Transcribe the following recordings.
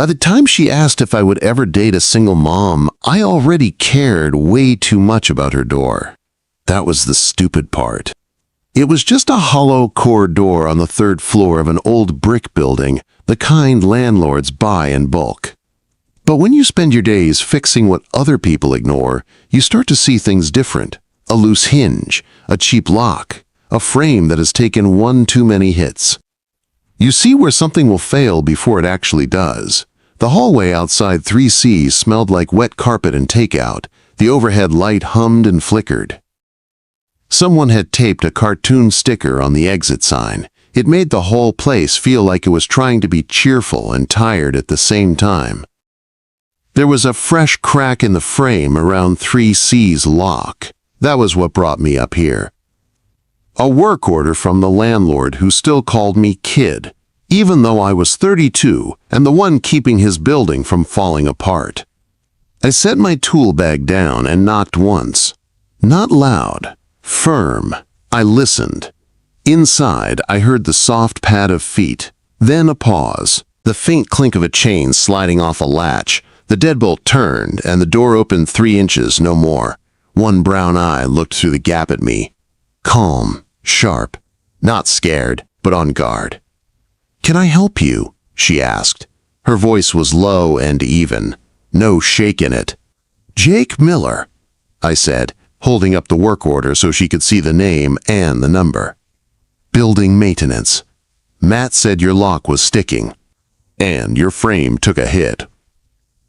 By the time she asked if I would ever date a single mom, I already cared way too much about her door. That was the stupid part. It was just a hollow core door on the third floor of an old brick building, the kind landlords buy in bulk. But when you spend your days fixing what other people ignore, you start to see things different. A loose hinge, a cheap lock, a frame that has taken one too many hits. You see where something will fail before it actually does. The hallway outside 3C's smelled like wet carpet and takeout. The overhead light hummed and flickered. Someone had taped a cartoon sticker on the exit sign. It made the whole place feel like it was trying to be cheerful and tired at the same time. There was a fresh crack in the frame around 3C's lock. That was what brought me up here. A work order from the landlord who still called me kid, even though I was 32 and the one keeping his building from falling apart. I set my tool bag down and knocked once. Not loud. Firm. I listened. Inside, I heard the soft pad of feet, then a pause, the faint clink of a chain sliding off a latch. The deadbolt turned, and the door opened 3 inches, no more. One brown eye looked through the gap at me. Calm, sharp, not scared, but on guard. "Can I help you?" she asked. Her voice was low and even, no shake in it. "Jake Miller," I said, holding up the work order so she could see the name and the number. "Building maintenance. Matt said your lock was sticking, and your frame took a hit."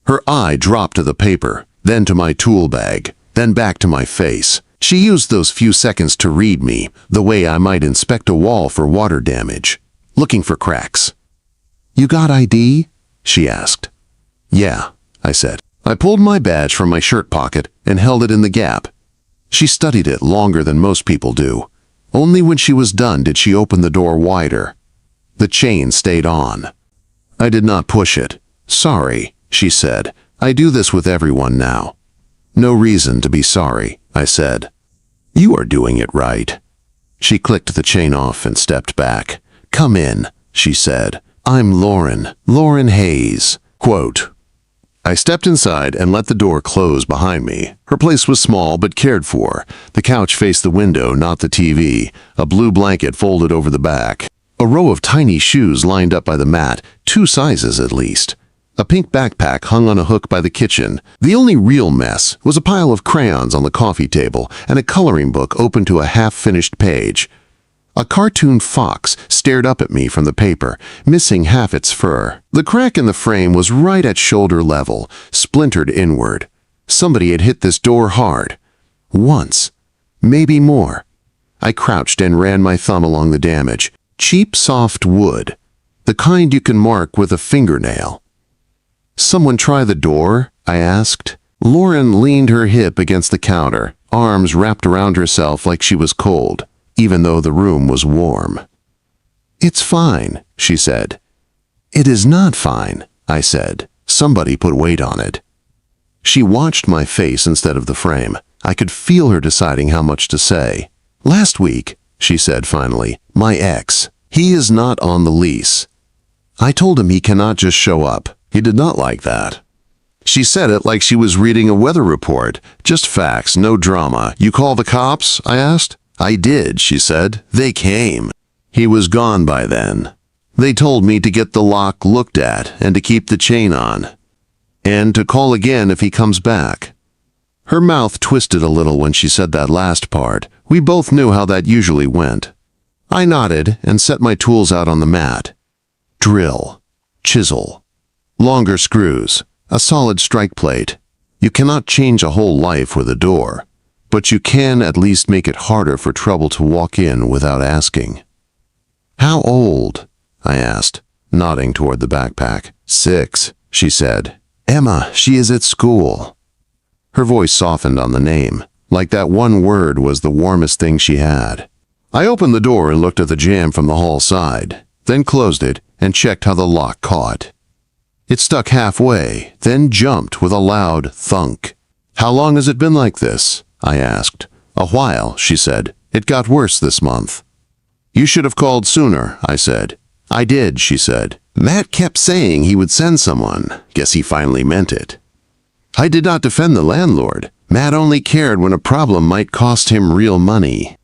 Her eye dropped to the paper, then to my tool bag, then back to my face. She used those few seconds to read me, the way I might inspect a wall for water damage, looking for cracks. "You got ID?" she asked. "Yeah," I said. I pulled my badge from my shirt pocket and held it in the gap. She studied it longer than most people do. Only when she was done did she open the door wider. The chain stayed on. I did not push it. "Sorry," she said. "I do this with everyone now." "No reason to be sorry," I said. "You are doing it right." She clicked the chain off and stepped back. "Come in," she said. "I'm Lauren Hayes." Quote. I stepped inside and let the door close behind me. Her place was small but cared for. The couch faced the window, not the TV. A blue blanket folded over the back. A row of tiny shoes lined up by the mat, 2 sizes at least. A pink backpack hung on a hook by the kitchen. The only real mess was a pile of crayons on the coffee table and a coloring book open to a half-finished page. A cartoon fox stared up at me from the paper, missing half its fur. The crack in the frame was right at shoulder level, splintered inward. Somebody had hit this door hard. Once. Maybe more. I crouched and ran my thumb along the damage. Cheap, soft wood. The kind you can mark with a fingernail. "Someone try the door?" I asked. Lauren leaned her hip against the counter, arms wrapped around herself like she was cold, even though the room was warm. "It's fine," she said. "It is not fine," I said. Somebody put weight on it. She watched my face instead of the frame. I could feel her deciding how much to say. "Last week," she said finally, "my ex, he is not on the lease. I told him he cannot just show up. He did not like that." She said it like she was reading a weather report. Just facts, no drama. "You call the cops?" I asked. "I did," she said. "They came. He was gone by then. They told me to get the lock looked at and to keep the chain on. And to call again if he comes back." Her mouth twisted a little when she said that last part. We both knew how that usually went. I nodded and set my tools out on the mat. Drill. Chisel. Longer screws. A solid strike plate. You cannot change a whole life with a door, but you can at least make it harder for trouble to walk in without asking. "How old?" I asked, nodding toward the backpack. "6, she said. "Emma, she is at school." Her voice softened on the name, like that one word was the warmest thing she had. I opened the door and looked at the jamb from the hall side, then closed it and checked how the lock caught. It stuck halfway, then jumped with a loud thunk. "How long has it been like this?" I asked. "A while," she said. "It got worse this month." "You should have called sooner," I said. "I did," she said. "Matt kept saying he would send someone. Guess he finally meant it." I did not defend the landlord. Matt only cared when a problem might cost him real money.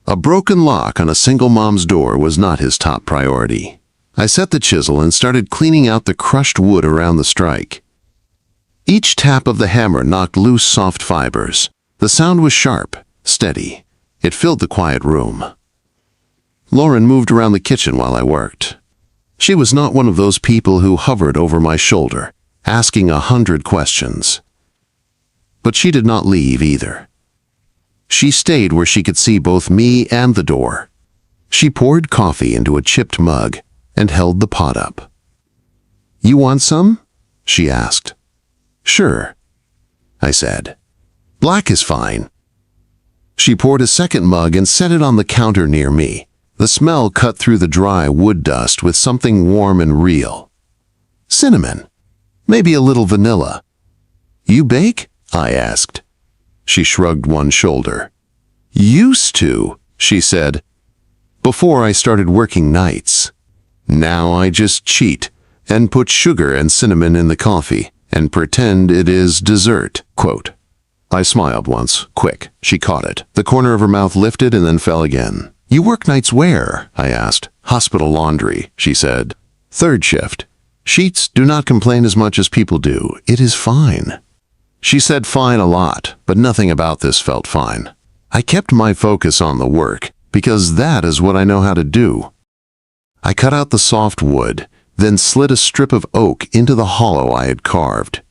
A broken lock on a single mom's door was not his top priority. I set the chisel and started cleaning out the crushed wood around the strike. Each tap of the hammer knocked loose soft fibers. The sound was sharp, steady. It filled the quiet room. Lauren moved around the kitchen while I worked. She was not one of those people who hovered over my shoulder, asking 100 questions. But she did not leave either. She stayed where she could see both me and the door. She poured coffee into a chipped mug and held the pot up. "You want some?" she asked. "Sure," I said. "Black is fine." She poured a second mug and set it on the counter near me. The smell cut through the dry wood dust with something warm and real. Cinnamon. Maybe a little vanilla. "You bake?" I asked. She shrugged one shoulder. "Used to," she said, "before I started working nights. Now I just cheat and put sugar and cinnamon in the coffee and pretend it is dessert." Quote. I smiled once, quick. She caught it. The corner of her mouth lifted and then fell again. "You work nights where?" I asked. "Hospital laundry," she said. "Third shift. Sheets do not complain as much as people do. It is fine." She said fine a lot, but nothing about this felt fine. I kept my focus on the work, because that is what I know how to do. I cut out the soft wood, then slid a strip of oak into the hollow I had carved.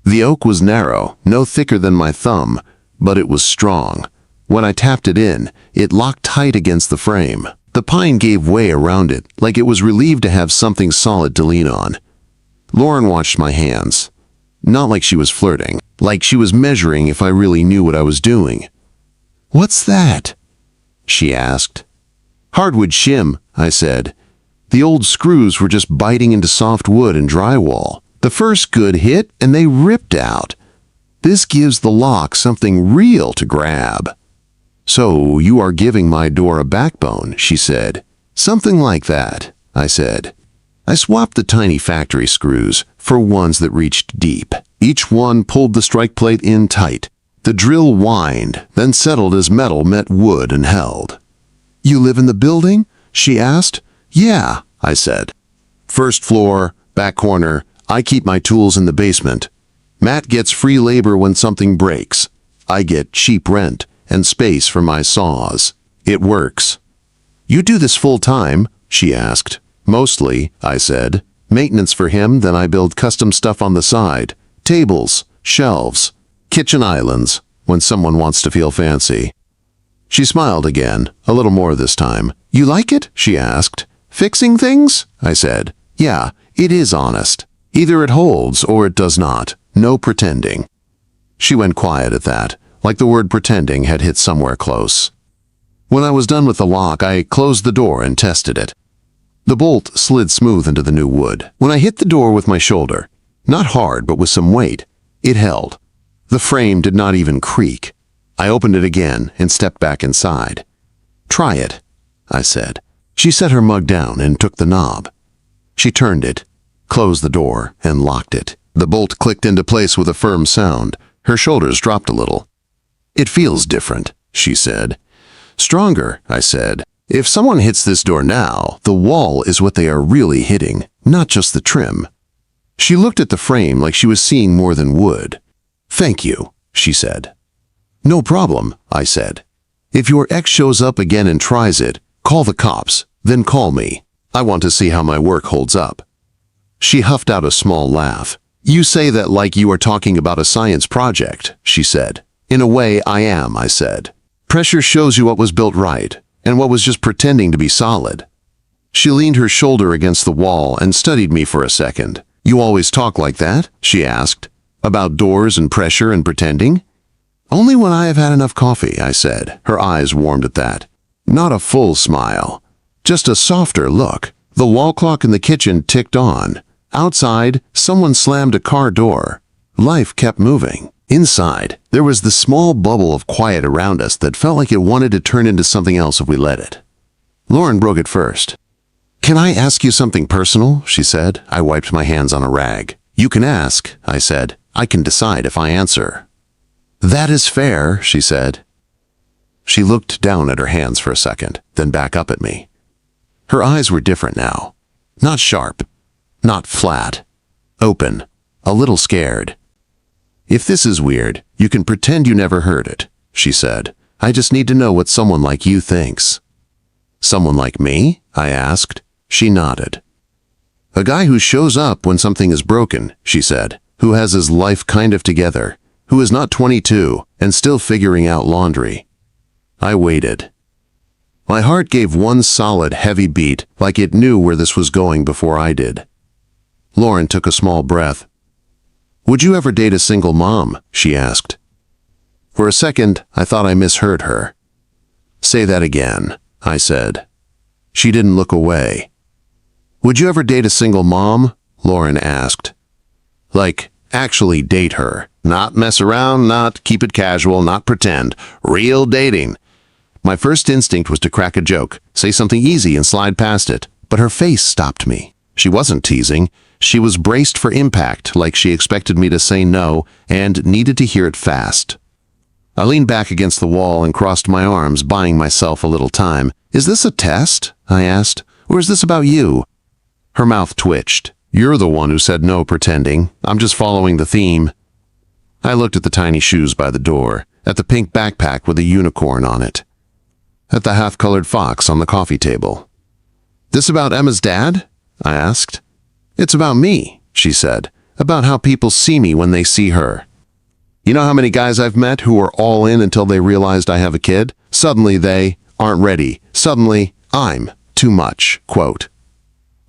The oak was narrow, no thicker than my thumb, but it was strong. When I tapped it in, it locked tight against the frame. The pine gave way around it, like it was relieved to have something solid to lean on. Lauren watched my hands. Not like she was flirting, like she was measuring if I really knew what I was doing. "What's that?" she asked. "Hardwood shim," I said. The old screws were just biting into soft wood and drywall. The first good hit, and they ripped out. This gives the lock something real to grab. "So you are giving my door a backbone," she said. "Something like that," I said. I swapped the tiny factory screws for ones that reached deep. Each one pulled the strike plate in tight. The drill whined, then settled as metal met wood and held. "You live in the building?" she asked. "Yeah," I said. "First floor, back corner. I keep my tools in the basement. Matt gets free labor when something breaks. I get cheap rent and space for my saws. It works." "You do this full time?" she asked. "Mostly," I said. "Maintenance for him, then I build custom stuff on the side. Tables, shelves, kitchen islands, when someone wants to feel fancy." She smiled again, a little more this time. "You like it?" she asked. "Fixing things?" I said. "Yeah, it is honest. Either it holds or it does not. No pretending." She went quiet at that, like the word pretending had hit somewhere close. When I was done with the lock, I closed the door and tested it. The bolt slid smooth into the new wood. When I hit the door with my shoulder, not hard but with some weight, it held. The frame did not even creak. I opened it again and stepped back inside. "Try it," I said. She set her mug down and took the knob. She turned it, closed the door, and locked it. The bolt clicked into place with a firm sound. Her shoulders dropped a little. "It feels different," she said. "Stronger," I said. "If someone hits this door now, the wall is what they are really hitting, not just the trim." She looked at the frame like she was seeing more than wood. "Thank you," she said. "No problem," I said. "If your ex shows up again and tries it, call the cops, then call me. I want to see how my work holds up." She huffed out a small laugh. "You say that like you are talking about a science project," she said. "In a way, I am," I said. "Pressure shows you what was built right, and what was just pretending to be solid." She leaned her shoulder against the wall and studied me for a second. "You always talk like that?" she asked. "About doors and pressure and pretending?" "Only when I have had enough coffee," I said. Her eyes warmed at that. Not a full smile, just a softer look. The wall clock in the kitchen ticked on. Outside, someone slammed a car door. Life kept moving. Inside, there was the small bubble of quiet around us that felt like it wanted to turn into something else if we let it. Lauren broke it first. "Can I ask you something personal?" she said. I wiped my hands on a rag. "You can ask," I said. "I can decide if I answer." "That is fair," she said. She looked down at her hands for a second, then back up at me. Her eyes were different now. Not sharp, not flat, open, a little scared. "If this is weird, you can pretend you never heard it," she said. "I just need to know what someone like you thinks." "Someone like me?" I asked. She nodded. "A guy who shows up when something is broken," she said, "who has his life kind of together, who is not 22 and still figuring out laundry." I waited. My heart gave one solid, heavy beat, like it knew where this was going before I did. Lauren took a small breath. "Would you ever date a single mom?" she asked. For a second, I thought I misheard her. "Say that again," I said. She didn't look away. "Would you ever date a single mom?" Lauren asked. "Like, actually date her. Not mess around, not keep it casual, not pretend. Real dating." My first instinct was to crack a joke, say something easy and slide past it, but her face stopped me. She wasn't teasing. She was braced for impact, like she expected me to say no and needed to hear it fast. I leaned back against the wall and crossed my arms, buying myself a little time. "Is this a test?" I asked. "Or is this about you?" Her mouth twitched. "You're the one who said no pretending. I'm just following the theme." I looked at the tiny shoes by the door, at the pink backpack with a unicorn on it, at the half-colored fox on the coffee table. "This about Emma's dad?" I asked. "It's about me," she said. "About how people see me when they see her. You know how many guys I've met who were all in until they realized I have a kid? Suddenly they aren't ready. Suddenly I'm too much." Quote.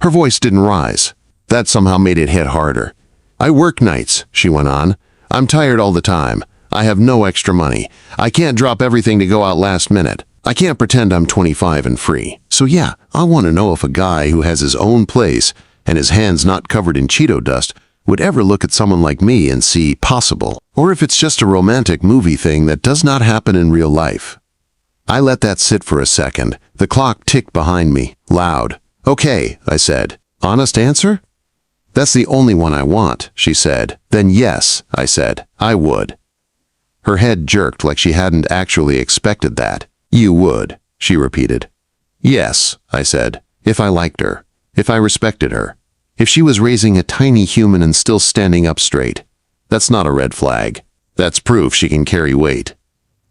Her voice didn't rise. That somehow made it hit harder. "I work nights," she went on. "I'm tired all the time. I have no extra money. I can't drop everything to go out last minute. I can't pretend I'm 25 and free. So yeah, I want to know if a guy who has his own place and his hands not covered in Cheeto dust would ever look at someone like me and see possible, or if it's just a romantic movie thing that does not happen in real life." I let that sit for a second. The clock ticked behind me, loud. "Okay," I said. "Honest answer?" "That's the only one I want," she said. "Then yes," I said, "I would." Her head jerked like she hadn't actually expected that. "You would," she repeated. "Yes," I said, "if I liked her, if I respected her, if she was raising a tiny human and still standing up straight. That's not a red flag. That's proof she can carry weight."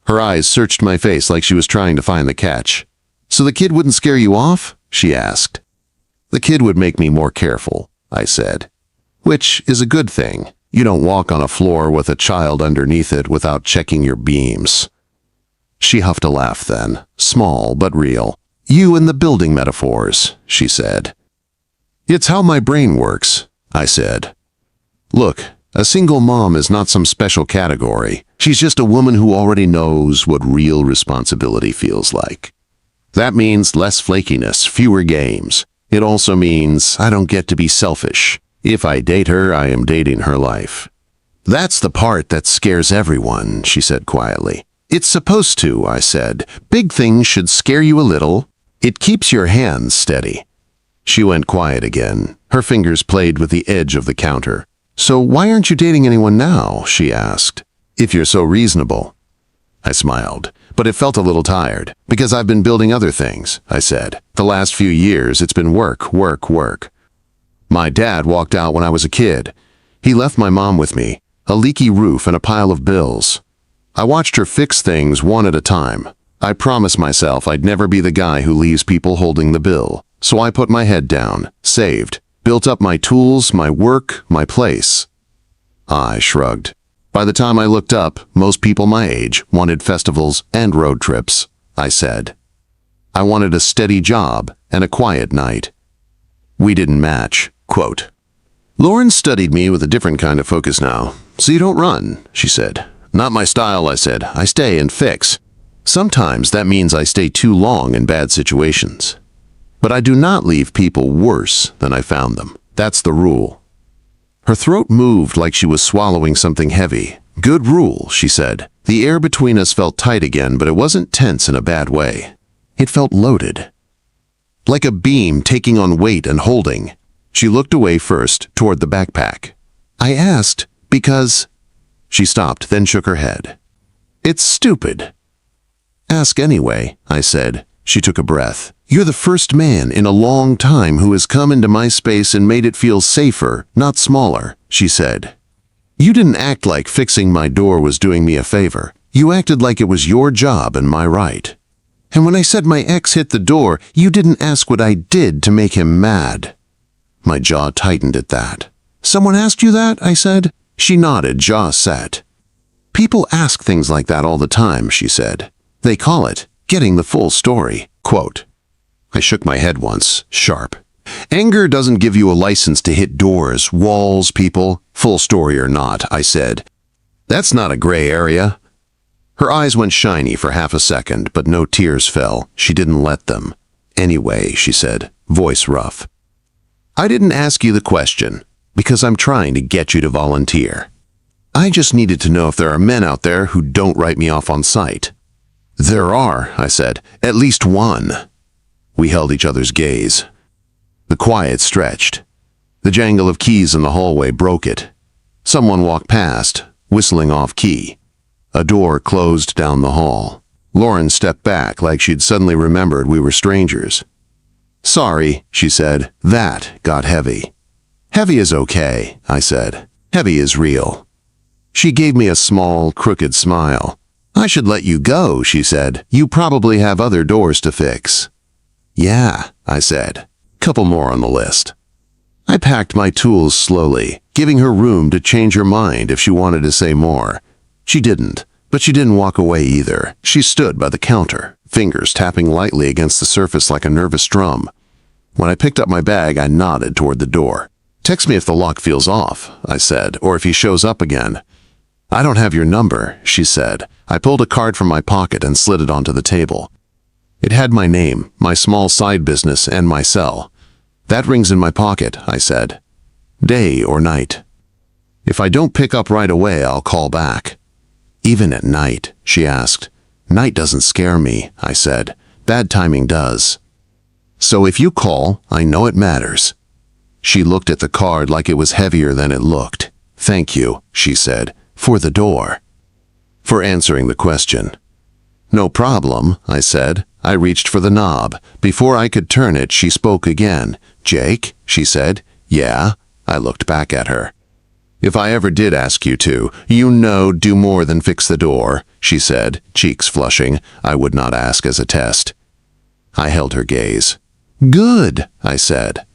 Her eyes searched my face like she was trying to find the catch. "So the kid wouldn't scare you off?" she asked. "The kid would make me more careful," I said. "Which is a good thing. You don't walk on a floor with a child underneath it without checking your beams." She huffed a laugh then, small but real. "You and the building metaphors," she said. "It's how my brain works," I said. "Look, a single mom is not some special category. She's just a woman who already knows what real responsibility feels like. That means less flakiness, fewer games. It also means I don't get to be selfish. If I date her, I am dating her life." "That's the part that scares everyone," she said quietly. "It's supposed to," I said. "Big things should scare you a little. It keeps your hands steady." She went quiet again. Her fingers played with the edge of the counter. "So why aren't you dating anyone now?" she asked. "If you're so reasonable." I smiled, but it felt a little tired. "Because I've been building other things," I said. "The last few years, it's been work, work, work. My dad walked out when I was a kid. He left my mom with me, a leaky roof and a pile of bills. I watched her fix things one at a time. I promised myself I'd never be the guy who leaves people holding the bill. So I put my head down, saved, built up my tools, my work, my place." I shrugged. By the time I looked up, most people my age wanted festivals and road trips, I said. I wanted a steady job and a quiet night. We didn't match. Quote. "Lauren studied me with a different kind of focus now. So you don't run," she said. "Not my style," I said. "I stay and fix. Sometimes that means I stay too long in bad situations. But I do not leave people worse than I found them. That's the rule." Her throat moved like she was swallowing something heavy. "Good rule," she said. The air between us felt tight again, but it wasn't tense in a bad way. It felt loaded. like a beam taking on weight and holding. She looked away first, toward the backpack. I asked, because... She stopped, then shook her head. It's stupid. Ask anyway, I said. She took a breath. You're the first man in a long time who has come into my space and made it feel safer, not smaller, she said. You didn't act like fixing my door was doing me a favor. You acted like it was your job and my right. And when I said my ex hit the door, you didn't ask what I did to make him mad. My jaw tightened at that. Someone asked you that? I said. She nodded, jaw set. People ask things like that all the time, she said. They call it getting the full story. Quote. I shook my head once, sharp. Anger doesn't give you a license to hit doors, walls, people, full story or not, I said. That's not a gray area. Her eyes went shiny for half a second, but no tears fell. She didn't let them. Anyway, she said, voice rough. I didn't ask you the question, because I'm trying to get you to volunteer. I just needed to know if there are men out there who don't write me off on sight. There are, I said, at least one. We held each other's gaze. The quiet stretched. The jangle of keys in the hallway broke it. Someone walked past, whistling off-key. A door closed down the hall. Lauren stepped back like she'd suddenly remembered we were strangers. Sorry, she said. That got heavy. Heavy is okay, I said. Heavy is real. She gave me a small, crooked smile. I should let you go, she said. You probably have other doors to fix. Yeah, I said. Couple more on the list. I packed my tools slowly, giving her room to change her mind if she wanted to say more. She didn't, but she didn't walk away either. She stood by the counter, fingers tapping lightly against the surface like a nervous drum. When I picked up my bag, I nodded toward the door. Text me if the lock feels off, I said, or if he shows up again. I don't have your number, she said. I pulled a card from my pocket and slid it onto the table. It had my name, my small side business, and my cell. That rings in my pocket, I said. Day or night. If I don't pick up right away, I'll call back. Even at night, she asked. Night doesn't scare me, I said. Bad timing does. So if you call, I know it matters. She looked at the card like it was heavier than it looked. Thank you, she said, for the door. For answering the question. No problem, I said. I reached for the knob. Before I could turn it, she spoke again. Jake, she said. Yeah, I looked back at her. If I ever did ask you to, do more than fix the door, she said, cheeks flushing. I would not ask as a test. I held her gaze. Good, I said.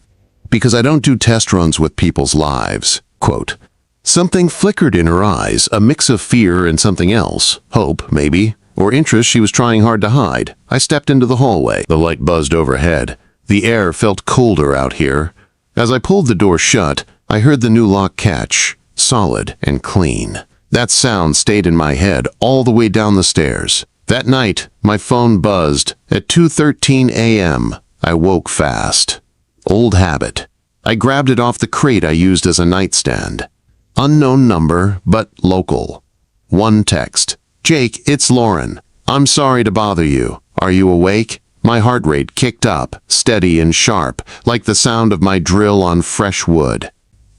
Because I don't do test runs with people's lives. Quote. Something flickered in her eyes, a mix of fear and something else. Hope, maybe. Or interest she was trying hard to hide. I stepped into the hallway. The light buzzed overhead. The air felt colder out here. As I pulled the door shut, I heard the new lock catch, solid and clean. That sound stayed in my head all the way down the stairs. That night, my phone buzzed. At 2:13 a.m., I woke fast. Old habit. I grabbed it off the crate I used as a nightstand. Unknown number, but local. One text. Jake, it's Lauren. I'm sorry to bother you. Are you awake? My heart rate kicked up, steady and sharp, like the sound of my drill on fresh wood.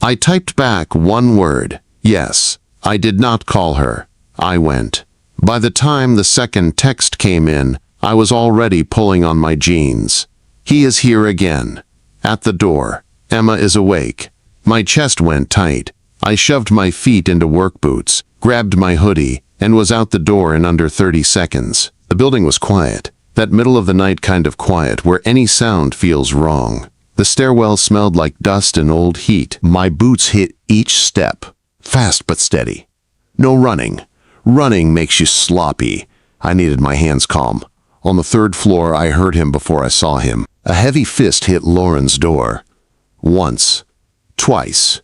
I typed back one word. Yes. I did not call her. I went. By the time the second text came in, I was already pulling on my jeans. He is here again. At the door. Emma is awake. My chest went tight. I shoved my feet into work boots, grabbed my hoodie, and was out the door in under 30 seconds. The building was quiet. That middle-of-the-night kind of quiet where any sound feels wrong. The stairwell smelled like dust and old heat. My boots hit each step. Fast but steady. No running. Running makes you sloppy. I needed my hands calm. On the third floor, I heard him before I saw him. A heavy fist hit Lauren's door. Once. Twice.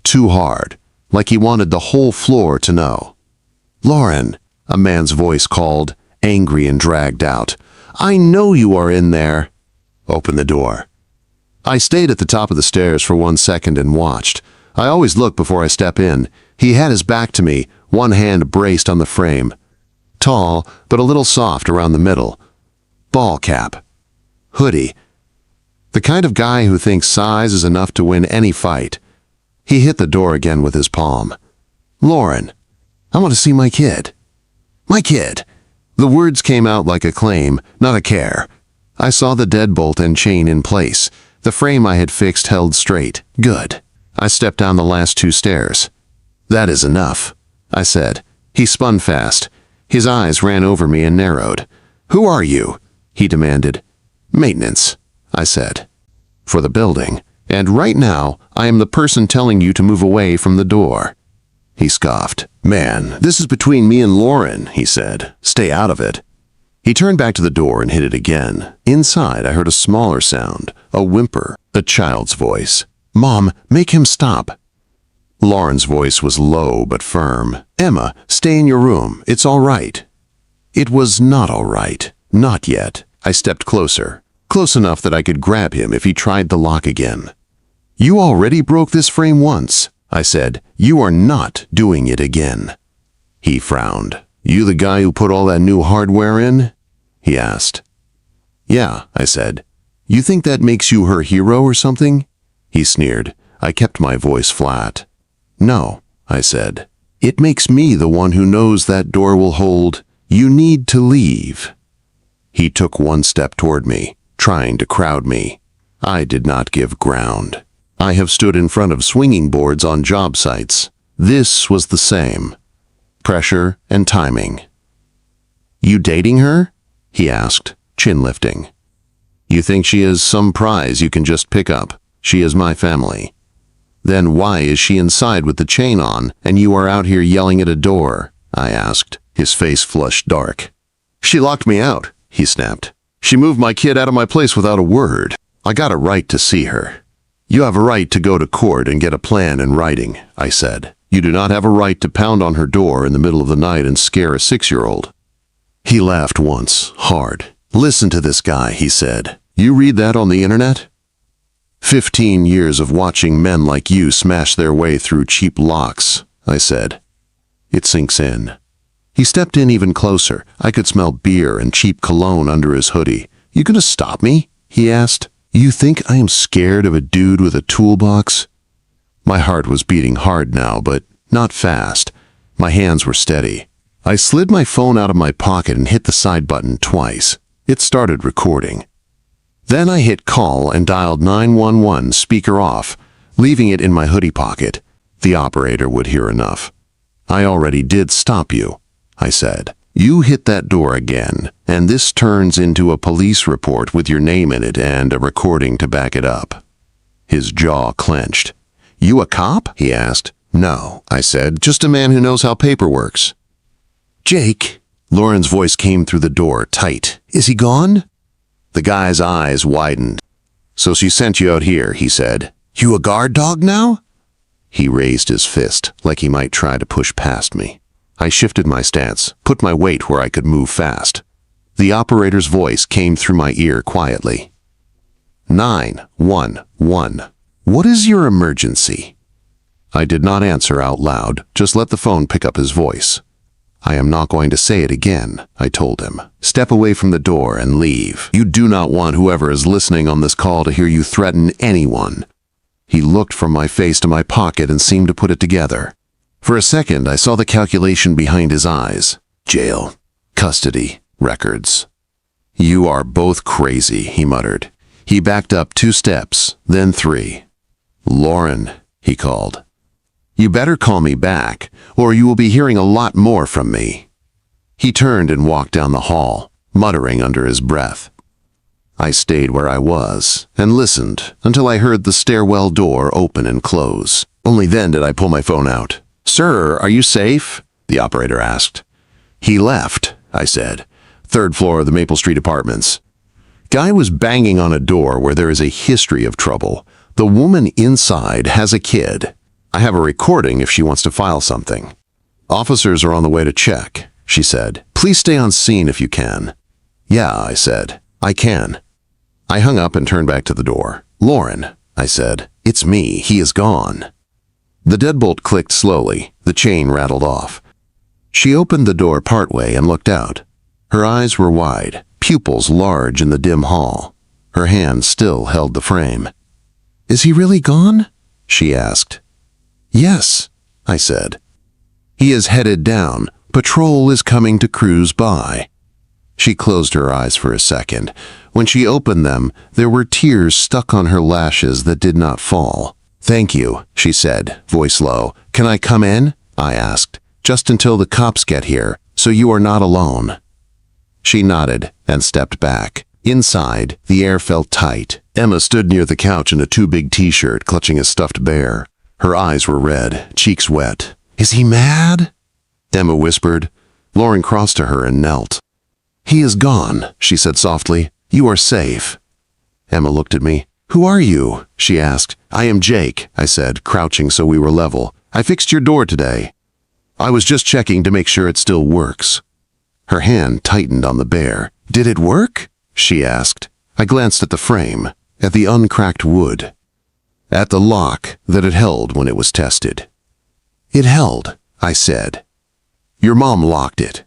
Too hard. Like he wanted the whole floor to know. Lauren, a man's voice called, angry and dragged out. I know you are in there. Open the door. I stayed at the top of the stairs for 1 second and watched. I always look before I step in. He had his back to me, one hand braced on the frame. Tall, but a little soft around the middle. Ball cap. Hoodie. The kind of guy who thinks size is enough to win any fight. He hit the door again with his palm. "Lauren, I want to see my kid." "My kid." The words came out like a claim, not a care. I saw the deadbolt and chain in place. The frame I had fixed held straight. Good. I stepped down the last 2 stairs. "That is enough," I said. He spun fast. His eyes ran over me and narrowed. "Who are you?" he demanded. "Maintenance," I said. "For the building. And right now, I am the person telling you to move away from the door." He scoffed. "Man, this is between me and Lauren," he said. "Stay out of it." He turned back to the door and hit it again. Inside, I heard a smaller sound, a whimper, a child's voice. "Mom, make him stop." Lauren's voice was low but firm. "Emma, stay in your room. It's all right." It was not all right. Not yet. I stepped closer. Close enough that I could grab him if he tried the lock again. "You already broke this frame once," I said. "You are not doing it again." He frowned. "You the guy who put all that new hardware in?" he asked. "Yeah," I said. "You think that makes you her hero or something?" He sneered. I kept my voice flat. "No," I said. "It makes me the one who knows that door will hold. You need to leave." He took 1 step toward me, trying to crowd me. I did not give ground. I have stood in front of swinging boards on job sites. This was the same. Pressure and timing. "You dating her?" he asked, chin lifting. "You think she is some prize you can just pick up? She is my family." "Then why is she inside with the chain on and you are out here yelling at a door?" I asked. His face flushed dark. "She locked me out," he snapped. "She moved my kid out of my place without a word. I got a right to see her." "You have a right to go to court and get a plan in writing," I said. "You do not have a right to pound on her door in the middle of the night and scare a 6-year-old. He laughed once, hard. "Listen to this guy," he said. "You read that on the internet? 15 years of watching men like you smash their way through cheap locks," I said. "It sinks in." He stepped in even closer. I could smell beer and cheap cologne under his hoodie. "You gonna stop me?" he asked. "You think I am scared of a dude with a toolbox?" My heart was beating hard now, but not fast. My hands were steady. I slid my phone out of my pocket and hit the side button twice. It started recording. Then I hit call and dialed 911, speaker off, leaving it in my hoodie pocket. The operator would hear enough. "I already did stop you," I said. "You hit that door again, and this turns into a police report with your name in it and a recording to back it up." His jaw clenched. "You a cop?" he asked. "No," I said, "just a man who knows how paper works." "Jake," Lauren's voice came through the door, tight. "Is he gone?" The guy's eyes widened. "So she sent you out here," he said. "You a guard dog now?" He raised his fist, like he might try to push past me. I shifted my stance, put my weight where I could move fast. The operator's voice came through my ear quietly. 911. "What is your emergency?" I did not answer out loud, just let the phone pick up his voice. "I am not going to say it again," I told him. "Step away from the door and leave. You do not want whoever is listening on this call to hear you threaten anyone." He looked from my face to my pocket and seemed to put it together. For a second, I saw the calculation behind his eyes. Jail, custody, records. "You are both crazy," he muttered. He backed up 2 steps, then 3. "Lauren," he called. "You better call me back, or you will be hearing a lot more from me." He turned and walked down the hall, muttering under his breath. I stayed where I was and listened until I heard the stairwell door open and close. Only then did I pull my phone out. "Sir, are you safe?" the operator asked. "He left," I said. "3rd floor of the Maple Street Apartments." Guy was banging on a door where there is a history of trouble. The woman inside has a kid. I have a recording if she wants to file something. "Officers are on the way to check," she said. "Please stay on scene if you can." "Yeah," I said. "I can." I hung up and turned back to the door. "Lauren," I said. "It's me. He is gone." The deadbolt clicked slowly. The chain rattled off. She opened the door partway and looked out. Her eyes were wide, pupils large in the dim hall. Her hand still held the frame. "Is he really gone?" she asked. "Yes," I said. "He is headed down. Patrol is coming to cruise by." She closed her eyes for a second. When she opened them, there were tears stuck on her lashes that did not fall. "Thank you," she said, voice low. "Can I come in?" I asked. "Just until the cops get here, so you are not alone." She nodded and stepped back. Inside, the air felt tight. Emma stood near the couch in a too-big t-shirt, clutching a stuffed bear. Her eyes were red, cheeks wet. "Is he mad?" Emma whispered. Lauren crossed to her and knelt. "He is gone," she said softly. "You are safe." Emma looked at me. "Who are you?" she asked. "I am Jake," I said, crouching so we were level. "I fixed your door today. I was just checking to make sure it still works." Her hand tightened on the bear. "Did it work?" she asked. I glanced at the frame, at the uncracked wood, at the lock that it held when it was tested. "It held," I said. "Your mom locked it."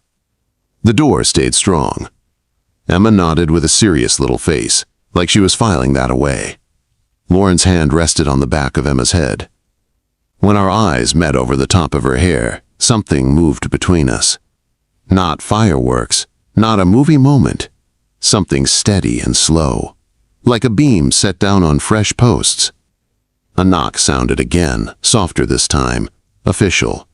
The door stayed strong. Emma nodded with a serious little face, like she was filing that away. Lauren's hand rested on the back of Emma's head. When our eyes met over the top of her hair, something moved between us. Not fireworks, not a movie moment. Something steady and slow, like a beam set down on fresh posts. A knock sounded again, softer this time. Official.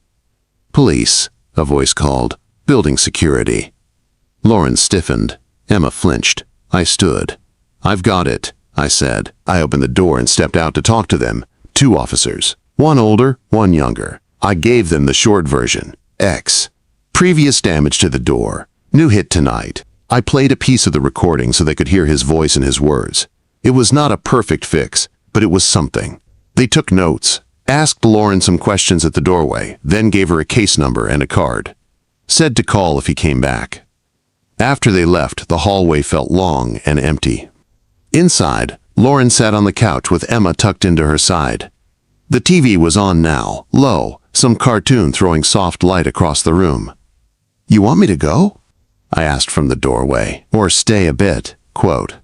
"Police," a voice called. "Building security." Lauren stiffened. Emma flinched. I stood. "I've got it," I said. I opened the door and stepped out to talk to them. 2 officers. One older, one younger. I gave them the short version. X. Previous damage to the door. New hit tonight. I played a piece of the recording so they could hear his voice and his words. It was not a perfect fix, but it was something. They took notes, asked Lauren some questions at the doorway, then gave her a case number and a card. Said to call if he came back. After they left, the hallway felt long and empty. Inside, Lauren sat on the couch with Emma tucked into her side. The TV was on now, low, some cartoon throwing soft light across the room. "You want me to go?" I asked from the doorway. "Or stay a bit," quote.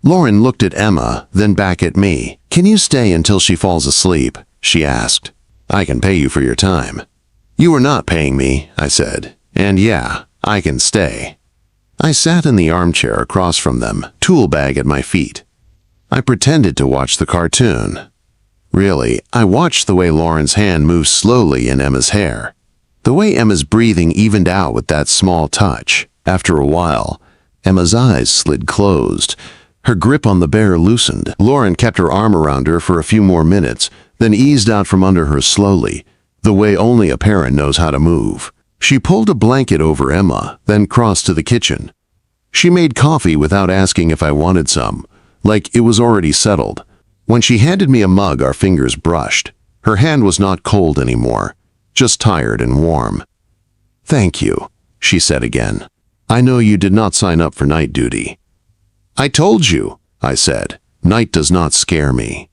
Lauren looked at Emma, then back at me. "Can you stay until she falls asleep?" she asked. "I can pay you for your time." "You are not paying me," I said. "And yeah, I can stay." I sat in the armchair across from them, tool bag at my feet. I pretended to watch the cartoon. Really, I watched the way Lauren's hand moved slowly in Emma's hair. The way Emma's breathing evened out with that small touch. After a while, Emma's eyes slid closed. Her grip on the bear loosened. Lauren kept her arm around her for a few more minutes, then eased out from under her slowly, the way only a parent knows how to move. She pulled a blanket over Emma, then crossed to the kitchen. She made coffee without asking if I wanted some, like it was already settled. When she handed me a mug, our fingers brushed. Her hand was not cold anymore, just tired and warm. "Thank you," she said again. "I know you did not sign up for night duty." "I told you," I said. "Night does not scare me."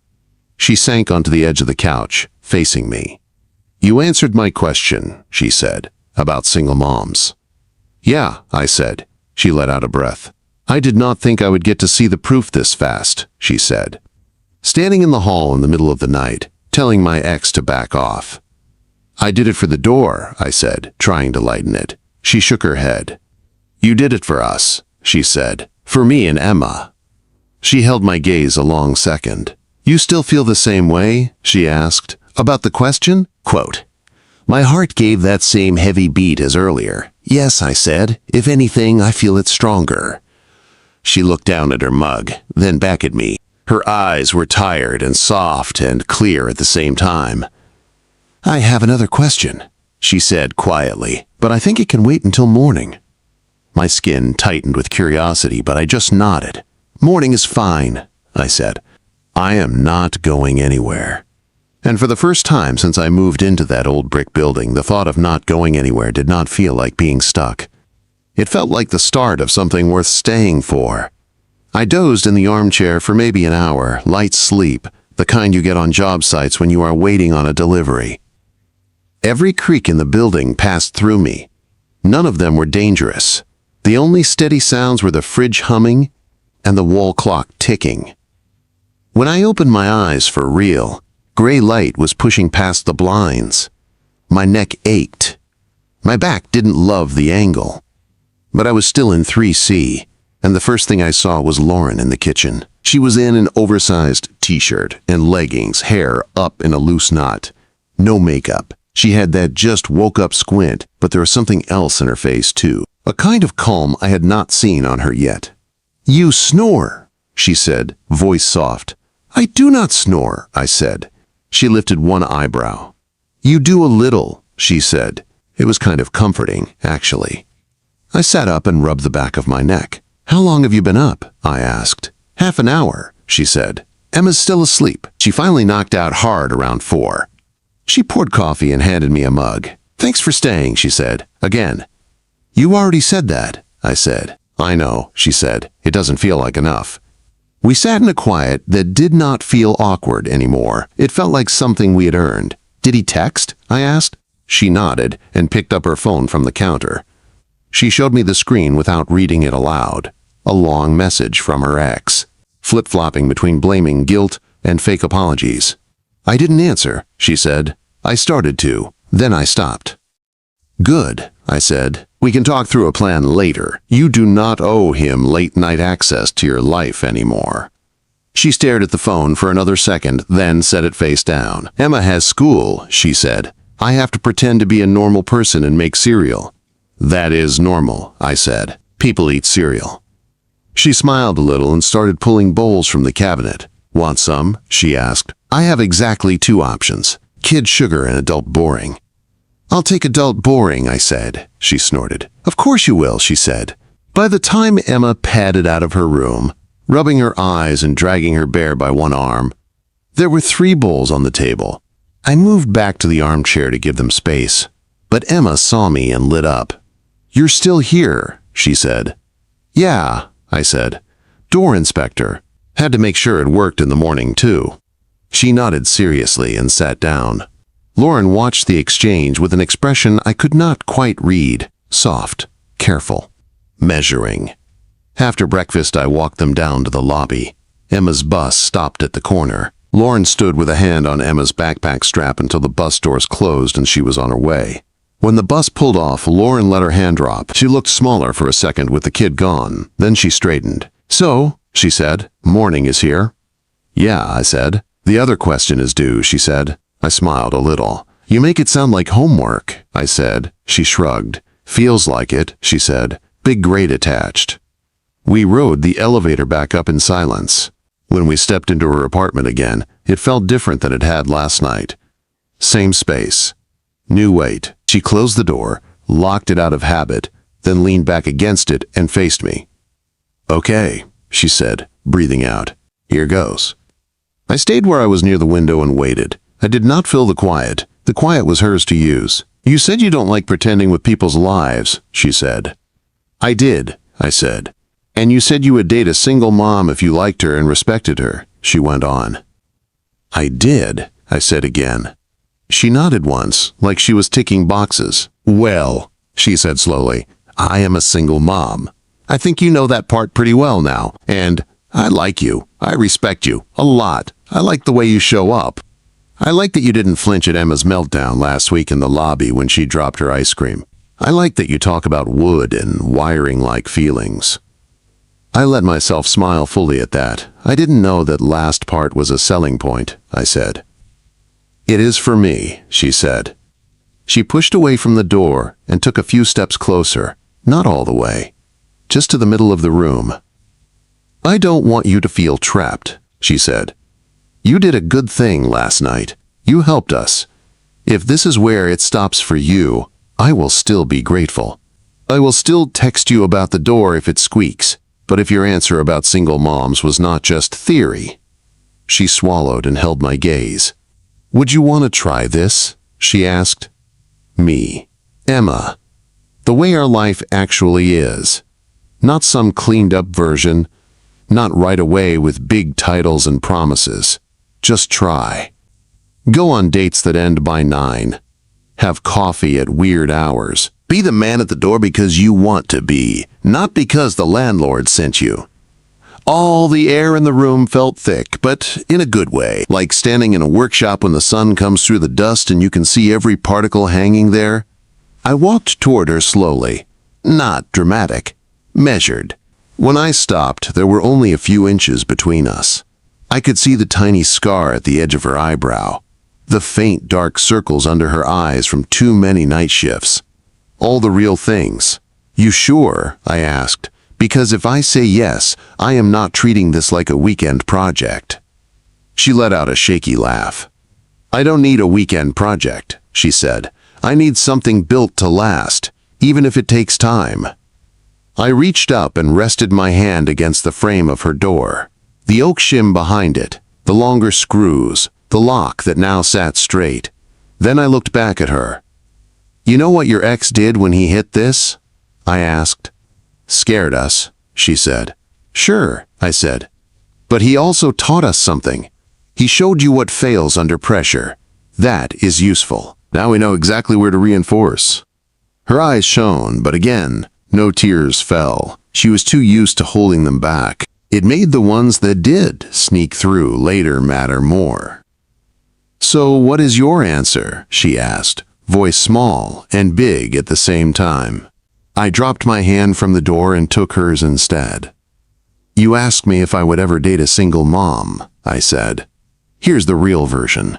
She sank onto the edge of the couch, facing me. "You answered my question," she said, "about single moms." "Yeah," I said. She let out a breath. "I did not think I would get to see the proof this fast," she said. Standing in the hall in the middle of the night, telling my ex to back off. "I did it for the door," I said, trying to lighten it. She shook her head. "You did it for us," she said. "For me and Emma." She held my gaze a long second. "You still feel the same way?" she asked. "About the question?" Quote. My heart gave that same heavy beat as earlier. "Yes," I said. "If anything, I feel it stronger." She looked down at her mug, then back at me. Her eyes were tired and soft and clear at the same time. "I have another question," she said quietly, "but I think it can wait until morning." My skin tightened with curiosity, but I just nodded. "Morning is fine," I said. "I am not going anywhere." And for the first time since I moved into that old brick building, the thought of not going anywhere did not feel like being stuck. It felt like the start of something worth staying for. I dozed in the armchair for maybe an hour, light sleep, the kind you get on job sites when you are waiting on a delivery. Every creak in the building passed through me. None of them were dangerous. The only steady sounds were the fridge humming and the wall clock ticking. When I opened my eyes for real, gray light was pushing past the blinds. My neck ached. My back didn't love the angle. But I was still in 3C, and the first thing I saw was Lauren in the kitchen. She was in an oversized t-shirt and leggings, hair up in a loose knot. No makeup. She had that just woke up squint, but there was something else in her face too. A kind of calm I had not seen on her yet. "You snore," she said, voice soft. "I do not snore," I said. She lifted one eyebrow. "You do a little," she said. It was kind of comforting, actually. I sat up and rubbed the back of my neck. "How long have you been up?" I asked. "Half an hour," she said. "Emma's still asleep. She finally knocked out hard around 4. She poured coffee and handed me a mug. "Thanks for staying," she said. Again. "You already said that," I said. "I know," she said. "It doesn't feel like enough." We sat in a quiet that did not feel awkward anymore. It felt like something we had earned. "Did he text?" I asked. She nodded and picked up her phone from the counter. She showed me the screen without reading it aloud. A long message from her ex, flip-flopping between blaming guilt and fake apologies. "I didn't answer," she said. "I started to. Then I stopped." "Good," I said. "We can talk through a plan later. You do not owe him late-night access to your life anymore." She stared at the phone for another second, then set it face down. "Emma has school," she said. "I have to pretend to be a normal person and make cereal." "That is normal," I said. "People eat cereal." She smiled a little and started pulling bowls from the cabinet. "Want some?" she asked. "I have exactly 2 options. Kid sugar and adult boring." "I'll take adult boring," I said. She snorted. "Of course you will," she said. By the time Emma padded out of her room, rubbing her eyes and dragging her bear by one arm, there were 3 bowls on the table. I moved back to the armchair to give them space, but Emma saw me and lit up. "You're still here," she said. "Yeah," I said. "Door inspector. Had to make sure it worked in the morning, too." She nodded seriously and sat down. Lauren watched the exchange with an expression I could not quite read. Soft, careful, measuring. After breakfast, I walked them down to the lobby. Emma's bus stopped at the corner. Lauren stood with a hand on Emma's backpack strap until the bus doors closed and she was on her way. When the bus pulled off, Lauren let her hand drop. She looked smaller for a second with the kid gone. Then she straightened. "So," she said, "morning is here?" "Yeah," I said. "The other question is due," she said. I smiled a little. "You make it sound like homework," I said. She shrugged. "Feels like it," she said. "Big grade attached." We rode the elevator back up in silence. When we stepped into her apartment again, it felt different than it had last night. Same space. New weight. She closed the door, locked it out of habit, then leaned back against it and faced me. "Okay," she said, breathing out. "Here goes." I stayed where I was near the window and waited. I did not fill the quiet. The quiet was hers to use. "You said you don't like pretending with people's lives," she said. "I did," I said. "And you said you would date a single mom if you liked her and respected her," she went on. "I did," I said again. She nodded once, like she was ticking boxes. "Well," she said slowly, "I am a single mom. I think you know that part pretty well now. And I like you. I respect you. A lot. I like the way you show up. I like that you didn't flinch at Emma's meltdown last week in the lobby when she dropped her ice cream. I like that you talk about wood and wiring-like feelings." I let myself smile fully at that. I didn't know that last part was a selling point, I said. "It is for me," she said. She pushed away from the door and took a few steps closer, not all the way, just to the middle of the room. "I don't want you to feel trapped," she said. "You did a good thing last night. You helped us. If this is where it stops for you, I will still be grateful. I will still text you about the door if it squeaks. But if your answer about single moms was not just theory..." She swallowed and held my gaze. "Would you want to try this?" she asked. Me. Emma. The way our life actually is. Not some cleaned-up version. Not right away with big titles and promises. Just try. Go on dates that end by 9. Have coffee at weird hours. Be the man at the door because you want to be, not because the landlord sent you. All the air in the room felt thick, but in a good way, like standing in a workshop when the sun comes through the dust and you can see every particle hanging there. I walked toward her slowly, not dramatic, measured. When I stopped, there were only a few inches between us. I could see the tiny scar at the edge of her eyebrow, the faint dark circles under her eyes from too many night shifts. All the real things. "You sure?" I asked. "Because if I say yes, I am not treating this like a weekend project." She let out a shaky laugh. "I don't need a weekend project," she said. "I need something built to last, even if it takes time." I reached up and rested my hand against the frame of her door. The oak shim behind it, the longer screws, the lock that now sat straight. Then I looked back at her. "You know what your ex did when he hit this?" I asked. "Scared us," she said. "Sure," I said. "But he also taught us something. He showed you what fails under pressure. That is useful. Now we know exactly where to reinforce." Her eyes shone, but again, no tears fell. She was too used to holding them back. It made the ones that did sneak through later matter more. "So what is your answer?" she asked, voice small and big at the same time. I dropped my hand from the door and took hers instead. "You asked me if I would ever date a single mom," I said. "Here's the real version.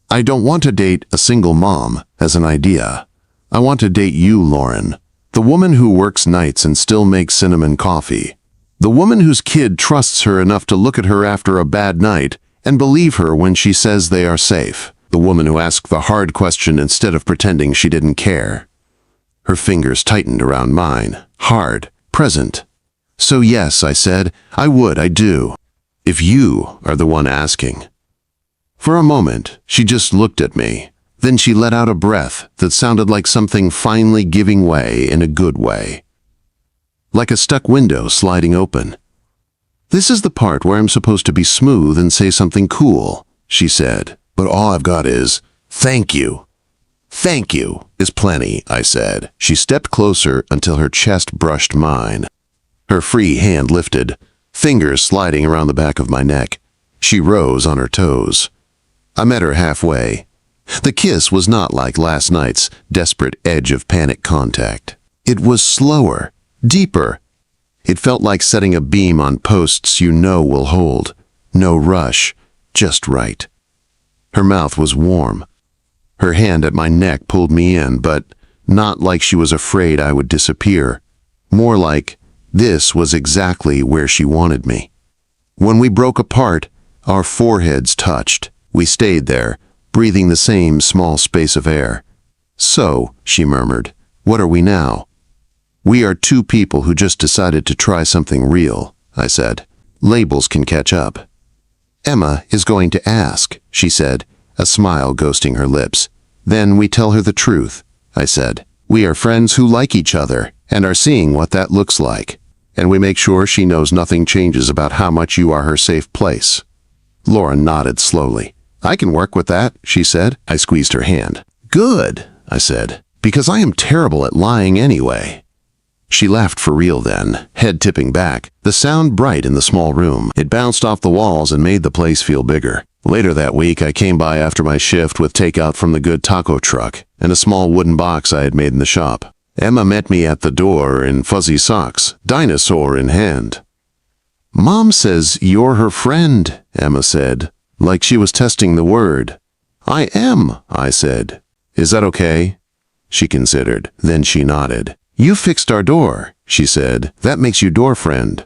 I don't want to date a single mom as an idea. I want to date you, Lauren, the woman who works nights and still makes cinnamon coffee. The woman whose kid trusts her enough to look at her after a bad night and believe her when she says they are safe. The woman who asks the hard question instead of pretending she didn't care." Her fingers tightened around mine, hard, present. "So yes," I said, I do. If you are the one asking." For a moment, she just looked at me. Then she let out a breath that sounded like something finally giving way in a good way. Like a stuck window sliding open. "This is the part where I'm supposed to be smooth and say something cool," she said. "But all I've got is, thank you." "Thank you is plenty," I said. She stepped closer until her chest brushed mine. Her free hand lifted, fingers sliding around the back of my neck. She rose on her toes. I met her halfway. The kiss was not like last night's desperate edge of panic contact. It was slower, deeper. It felt like setting a beam on posts you know will hold. No rush, just right. Her mouth was warm. Her hand at my neck pulled me in, but not like she was afraid I would disappear. More like this was exactly where she wanted me. When we broke apart, our foreheads touched. We stayed there, breathing the same small space of air. "So," she murmured, "what are we now?" "We are two people who just decided to try something real," I said. "Labels can catch up." "Emma is going to ask," she said, a smile ghosting her lips. "Then we tell her the truth," I said. "We are friends who like each other and are seeing what that looks like. And we make sure she knows nothing changes about how much you are her safe place." Lauren nodded slowly. "I can work with that," she said. I squeezed her hand. "Good," I said, "because I am terrible at lying anyway." She laughed for real then, head tipping back, the sound bright in the small room. It bounced off the walls and made the place feel bigger. Later that week, I came by after my shift with takeout from the good taco truck and a small wooden box I had made in the shop. Emma met me at the door in fuzzy socks, dinosaur in hand. "Mom says you're her friend," Emma said, like she was testing the word. "I am," I said. "Is that okay?" She considered. Then she nodded. "You fixed our door," she said. "That makes you door friend."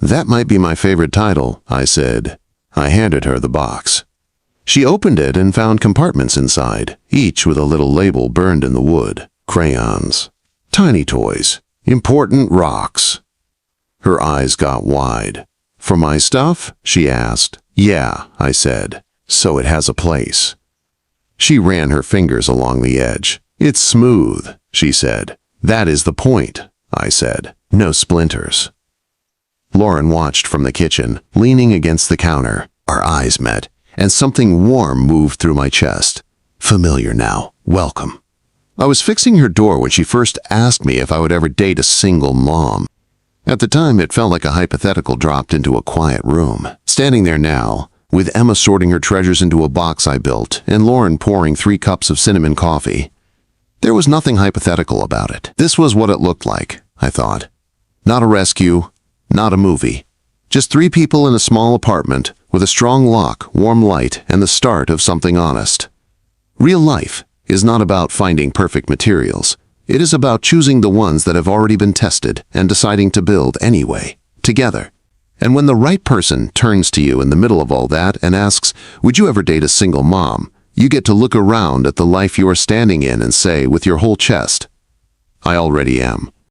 "That might be my favorite title," I said. I handed her the box. She opened it and found compartments inside, each with a little label burned in the wood. Crayons. Tiny toys. Important rocks. Her eyes got wide. "For my stuff?" she asked. "Yeah," I said. "So it has a place." She ran her fingers along the edge. "It's smooth," she said. "That is the point," I said. "No splinters." Lauren watched from the kitchen, leaning against the counter. Our eyes met, and something warm moved through my chest. Familiar now. Welcome. I was fixing her door when she first asked me if I would ever date a single mom. At the time, it felt like a hypothetical dropped into a quiet room. Standing there now, with Emma sorting her treasures into a box I built, and Lauren pouring 3 cups of cinnamon coffee, there was nothing hypothetical about it. This was what it looked like, I thought. Not a rescue, not a movie. Just 3 people in a small apartment with a strong lock, warm light, and the start of something honest. Real life is not about finding perfect materials. It is about choosing the ones that have already been tested and deciding to build anyway, together. And when the right person turns to you in the middle of all that and asks, "Would you ever date a single mom?" you get to look around at the life you are standing in and say with your whole chest, "I already am."